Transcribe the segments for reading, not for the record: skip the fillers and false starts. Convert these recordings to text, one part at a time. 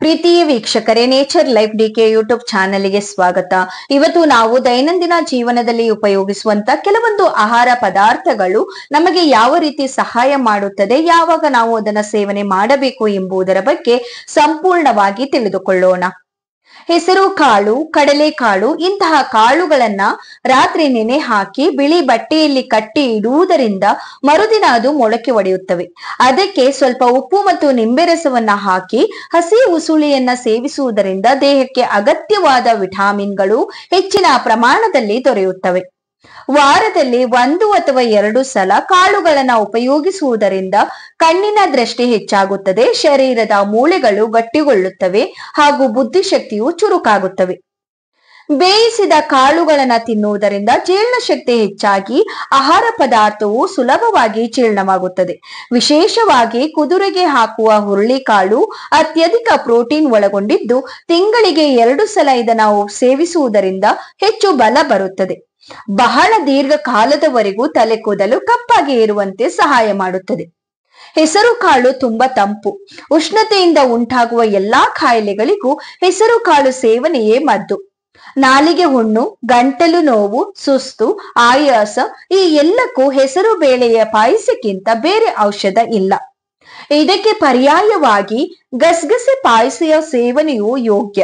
ಪ್ರೀತಿಯ ವೀಕ್ಷಕರೇ, nature life DK YouTube ಚಾನೆಲ್ಗೆ ಸ್ವಾಗತ. ಇವತ್ತು ನಾವು ದೈನಂದಿನ ಜೀವನದಲ್ಲಿ ಉಪಯೋಗಿಸುವಂತ ಕೆಲವೊಂದು ಆಹಾರ ಪದಾರ್ಥಗಳು ನಮಗೆ ಯಾವ ರೀತಿ ಸಹಾಯ ಮಾಡುತ್ತದೆ, ಯಾವಾಗ ನಾವು ಅದನ್ನ ಸೇವನೆ ಮಾಡಬೇಕು ಎಂಬುದರ ಬಗ್ಗೆ ಸಂಪೂರ್ಣವಾಗಿ ತಿಳಿದುಕೊಳ್ಳೋಣ. ಹೆಸರು ಕಾಳು, ಕಡಲೆಕಾಳು ಇಂತಹ ಕಾಳುಗಳನ್ನ ರಾತ್ರಿ ನೆನೆ ಹಾಕಿ ಬಿಳಿ ಬಟ್ಟೆಯಲ್ಲಿ ಕಟ್ಟಿ ಇಡುವುದರಿಂದ ಮರುದಿನ ಅದು ಮೊಳಕೆ ಒಡೆಯುತ್ತವೆ. ಅದಕ್ಕೆ ಸ್ವಲ್ಪ ಉಪ್ಪು ಮತ್ತು ನಿಂಬೆ ರಸವನ್ನ ಹಾಕಿ ಹಸಿ ಉಸುಳಿಯನ್ನ ಸೇವಿಸುವುದರಿಂದ ದೇಹಕ್ಕೆ ಅಗತ್ಯವಾದ ವಿಟಮಿನ್ಗಳು ಹೆಚ್ಚಿನ ಪ್ರಮಾಣದಲ್ಲಿ ದೊರೆಯುತ್ತವೆ. ವಾರದಲ್ಲಿ 1 ಅಥವಾ 2 ಸಲ ಕಾಳುಗಳನ್ನ ಉಪಯೋಗಿಸುವುದರಿಂದ ಕಣ್ಣಿನ ದೃಷ್ಟಿ ಹೆಚ್ಚಾಗುತ್ತದೆ, ಶರೀರದ ಮೂಳೆಗಳು ಗಟ್ಟಿಗೊಳ್ಳುತ್ತವೆ ಹಾಗೂ ಬುದ್ಧಿಶಕ್ತಿಯು ಚುರುಕಾಗುತ್ತವೆ. ಬೇಯಿಸಿದ ಕಾಳುಗಳನ್ನ ತಿನ್ನುವುದರಿಂದ ಜೀರ್ಣಶಕ್ತಿ ಹೆಚ್ಚಾಗಿ ಆಹಾರ ಪದಾರ್ಥವು ಸುಲಭವಾಗಿ ಜೀರ್ಣವಾಗುತ್ತದೆ. ವಿಶೇಷವಾಗಿ ಕುದುರೆಗೆ ಹಾಕುವ ಹುರುಳಿಕಾಳು ಅತ್ಯಧಿಕ ಪ್ರೋಟೀನ್ ಒಳಗೊಂಡಿದ್ದು ತಿಂಗಳಿಗೆ 2 ಸಲ ಇದನ್ನು ಸೇವಿಸುವುದರಿಂದ ಹೆಚ್ಚು ಬಲ ಬರುತ್ತದೆ. ಬಹಳ ದೀರ್ಘಕಾಲದವರೆಗೂ ತಲೆ ಕೂದಲು ಕಪ್ಪಾಗಿ ಇರುವಂತೆ ಸಹಾಯ ಮಾಡುತ್ತದೆ. ಹೆಸರು ಕಾಳು ತುಂಬಾ ತಂಪು. ಉಷ್ಣತೆಯಿಂದ ಉಂಟಾಗುವ ಎಲ್ಲಾ ಕಾಯಿಲೆಗಳಿಗೂ ಹೆಸರು ಕಾಳು ಸೇವನೆಯೇ ಮದ್ದು. ನಾಲಿಗೆ ಹುಣ್ಣು, ಗಂಟಲು ನೋವು, ಸುಸ್ತು, ಆಯಾಸ ಈ ಎಲ್ಲಕ್ಕೂ ಹೆಸರು ಬೇಳೆಯ ಪಾಯಸಕ್ಕಿಂತ ಬೇರೆ ಔಷಧ ಇಲ್ಲ. ಇದಕ್ಕೆ ಪರ್ಯಾಯವಾಗಿ ಗಸಗಸೆ ಪಾಯಸದ ಸೇವನೆಯೂ ಯೋಗ್ಯ.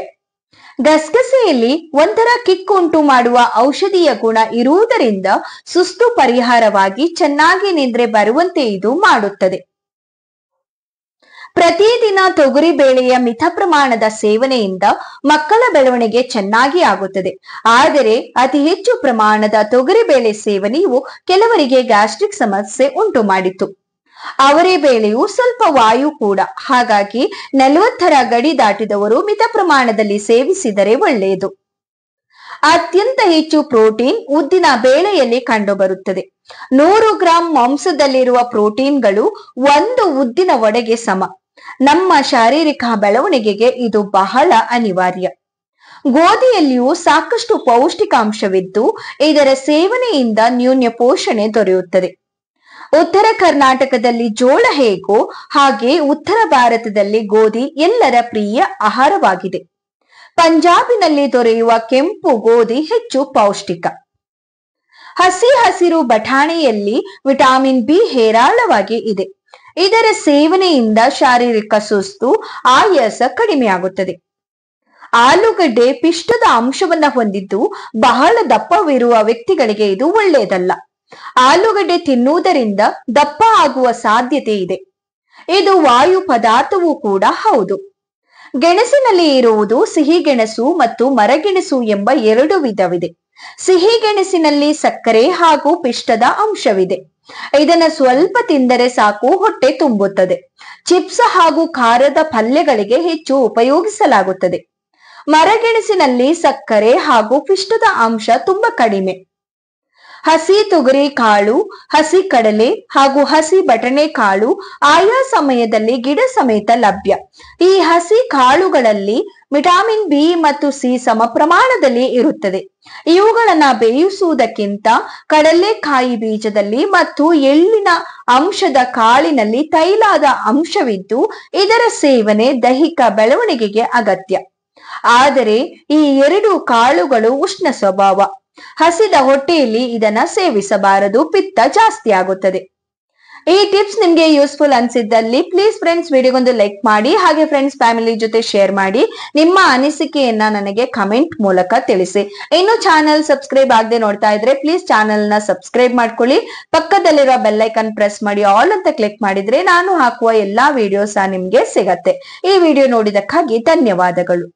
ಗಸಗಸೆಯಲ್ಲಿ ಒಂಥರ ಕಿಕ್ಕು ಉಂಟು ಮಾಡುವ ಔಷಧೀಯ ಗುಣ ಇರುವುದರಿಂದ ಸುಸ್ತು ಪರಿಹಾರವಾಗಿ ಚೆನ್ನಾಗಿ ನಿದ್ರೆ ಬರುವಂತೆ ಇದು ಮಾಡುತ್ತದೆ. ಪ್ರತಿದಿನ ತೊಗರಿ ಬೇಳೆಯ ಮಿತ ಪ್ರಮಾಣದ ಸೇವನೆಯಿಂದ ಮಕ್ಕಳ ಬೆಳವಣಿಗೆ ಚೆನ್ನಾಗಿ ಆಗುತ್ತದೆ. ಆದರೆ ಅತಿ ಹೆಚ್ಚು ಪ್ರಮಾಣದ ತೊಗರಿ ಬೇಳೆ ಸೇವನೆಯು ಕೆಲವರಿಗೆ ಗ್ಯಾಸ್ಟ್ರಿಕ್ ಸಮಸ್ಯೆ ಉಂಟು ಮಾಡಿತು. ಅವರೇ ಬೇಳೆಯು ಸ್ವಲ್ಪ ವಾಯು ಕೂಡ. ಹಾಗಾಗಿ 40ರ ಗಡಿ ದಾಟಿದವರು ಮಿತ ಪ್ರಮಾಣದಲ್ಲಿ ಸೇವಿಸಿದರೆ ಒಳ್ಳೆಯದು. ಅತ್ಯಂತ ಹೆಚ್ಚು ಪ್ರೋಟೀನ್ ಉದ್ದಿನ ಬೇಳೆಯಲ್ಲಿ ಕಂಡುಬರುತ್ತದೆ. 100 ಗ್ರಾಂ ಮಾಂಸದಲ್ಲಿರುವ ಪ್ರೋಟೀನ್ಗಳು 1 ಉದ್ದಿನ ವಡೆಗೆ ಸಮ. ನಮ್ಮ ಶಾರೀರಿಕ ಬೆಳವಣಿಗೆಗೆ ಇದು ಬಹಳ ಅನಿವಾರ್ಯ. ಗೋಧಿಯಲ್ಲಿಯೂ ಸಾಕಷ್ಟು ಪೌಷ್ಟಿಕಾಂಶವಿದ್ದು ಇದರ ಸೇವನೆಯಿಂದ ನ್ಯೂನ್ಯ ಪೋಷಣೆ ದೊರೆಯುತ್ತದೆ. ಉತ್ತರ ಕರ್ನಾಟಕದಲ್ಲಿ ಜೋಳ ಹೇಗೋ ಹಾಗೆ ಉತ್ತರ ಭಾರತದಲ್ಲಿ ಗೋಧಿ ಎಲ್ಲರ ಪ್ರಿಯ ಆಹಾರವಾಗಿದೆ. ಪಂಜಾಬಿನಲ್ಲಿ ದೊರೆಯುವ ಕೆಂಪು ಗೋಧಿ ಹೆಚ್ಚು ಪೌಷ್ಟಿಕ. ಹಸಿರು ಬಟಾಣಿಯಲ್ಲಿ ವಿಟಮಿನ್ ಬಿ ಹೇರಾಳವಾಗಿ ಇದೆ. ಇದರ ಸೇವನೆಯಿಂದ ಶಾರೀರಿಕ ಸುಸ್ತು, ಆಯಾಸ ಕಡಿಮೆಯಾಗುತ್ತದೆ. ಆಲೂಗಡ್ಡೆ ಪಿಷ್ಟದ ಅಂಶವನ್ನ ಹೊಂದಿದ್ದು ಬಹಳ ದಪ್ಪವಿರುವ ವ್ಯಕ್ತಿಗಳಿಗೆ ಇದು ಒಳ್ಳೆಯದಲ್ಲ. ಆಲೂಗಡ್ಡೆ ತಿನ್ನುವುದರಿಂದ ದಪ್ಪ ಆಗುವ ಸಾಧ್ಯತೆ ಇದೆ. ಇದು ವಾಯು ಪದಾರ್ಥವೂ ಕೂಡ ಹೌದು. ಗೆಣಸಿನಲ್ಲಿ ಇರುವುದು ಸಿಹಿಗೆಣಸು ಮತ್ತು ಮರಗೆಣಸು ಎಂಬ 2 ವಿಧವಿದೆ. ಸಿಹಿಗೆಣಸಿನಲ್ಲಿ ಸಕ್ಕರೆ ಹಾಗೂ ಪಿಷ್ಟದ ಅಂಶವಿದೆ. ಇದನ್ನ ಸ್ವಲ್ಪ ತಿಂದರೆ ಸಾಕು, ಹೊಟ್ಟೆ ತುಂಬುತ್ತದೆ. ಚಿಪ್ಸ್ ಹಾಗೂ ಖಾರದ ಪಲ್ಯಗಳಿಗೆ ಹೆಚ್ಚು ಉಪಯೋಗಿಸಲಾಗುತ್ತದೆ. ಮರಗೆಣಸಿನಲ್ಲಿ ಸಕ್ಕರೆ ಹಾಗೂ ಪಿಷ್ಟದ ಅಂಶ ತುಂಬಾ ಕಡಿಮೆ. ಹಸಿ ತೊಗರಿ ಕಾಳು, ಹಸಿ ಕಡಲೆ ಹಾಗೂ ಹಸಿ ಬಟನೆ ಕಾಳು ಆಯಾ ಸಮಯದಲ್ಲಿ ಗಿಡ ಸಮೇತ ಲಭ್ಯ. ಈ ಹಸಿ ಕಾಳುಗಳಲ್ಲಿ ವಿಟಮಿನ್ ಬಿ ಮತ್ತು ಸಿ ಸಮ ಪ್ರಮಾಣದಲ್ಲಿ ಇರುತ್ತದೆ. ಇವುಗಳನ್ನ ಬೇಯಿಸುವುದಕ್ಕಿಂತ ಕಡಲೆಕಾಯಿ ಬೀಜದಲ್ಲಿ ಮತ್ತು ಎಳ್ಳಿನ ಅಂಶದ ಕಾಳಿನಲ್ಲಿ ತೈಲದ ಅಂಶವಿದ್ದು ಇದರ ಸೇವನೆ ದೈಹಿಕ ಬೆಳವಣಿಗೆಗೆ ಅಗತ್ಯ. ಆದರೆ ಈ 2 ಕಾಳುಗಳು ಉಷ್ಣ ಸ್ವಭಾವ. ಹಸಿದ ಹೊಟ್ಟೆಯಲ್ಲಿ ಇದನ್ನ ಸೇವಿಸಬಾರದು, ಪಿತ್ತ ಜಾಸ್ತಿ ಆಗುತ್ತದೆ. ಈ ಟಿಪ್ಸ್ ನಿಮ್ಗೆ ಯೂಸ್ಫುಲ್ ಅನ್ಸಿದ್ದಲ್ಲಿ ಪ್ಲೀಸ್ ಫ್ರೆಂಡ್ಸ್ ವಿಡಿಯೋಗೊಂದು ಲೈಕ್ ಮಾಡಿ, ಹಾಗೆ ಫ್ರೆಂಡ್ಸ್ ಫ್ಯಾಮಿಲಿ ಜೊತೆ ಶೇರ್ ಮಾಡಿ. ನಿಮ್ಮ ಅನಿಸಿಕೆಯನ್ನ ನನಗೆ ಕಮೆಂಟ್ ಮೂಲಕ ತಿಳಿಸಿ. ಇನ್ನು ಚಾನೆಲ್ ಸಬ್ಸ್ಕ್ರೈಬ್ ಆಗದೆ ನೋಡ್ತಾ ಇದ್ರೆ ಪ್ಲೀಸ್ ಚಾನೆಲ್ ನ ಸಬ್ಸ್ಕ್ರೈಬ್ ಮಾಡ್ಕೊಳ್ಳಿ. ಪಕ್ಕದಲ್ಲಿರೋ ಬೆಲ್ ಐಕನ್ ಪ್ರೆಸ್ ಮಾಡಿ ಆಲ್ ಅಂತ ಕ್ಲಿಕ್ ಮಾಡಿದ್ರೆ ನಾನು ಹಾಕುವ ಎಲ್ಲಾ ವಿಡಿಯೋಸ್ ನಿಮ್ಗೆ ಸಿಗತ್ತೆ. ಈ ವಿಡಿಯೋ ನೋಡಿದಕ್ಕಾಗಿ ಧನ್ಯವಾದಗಳು.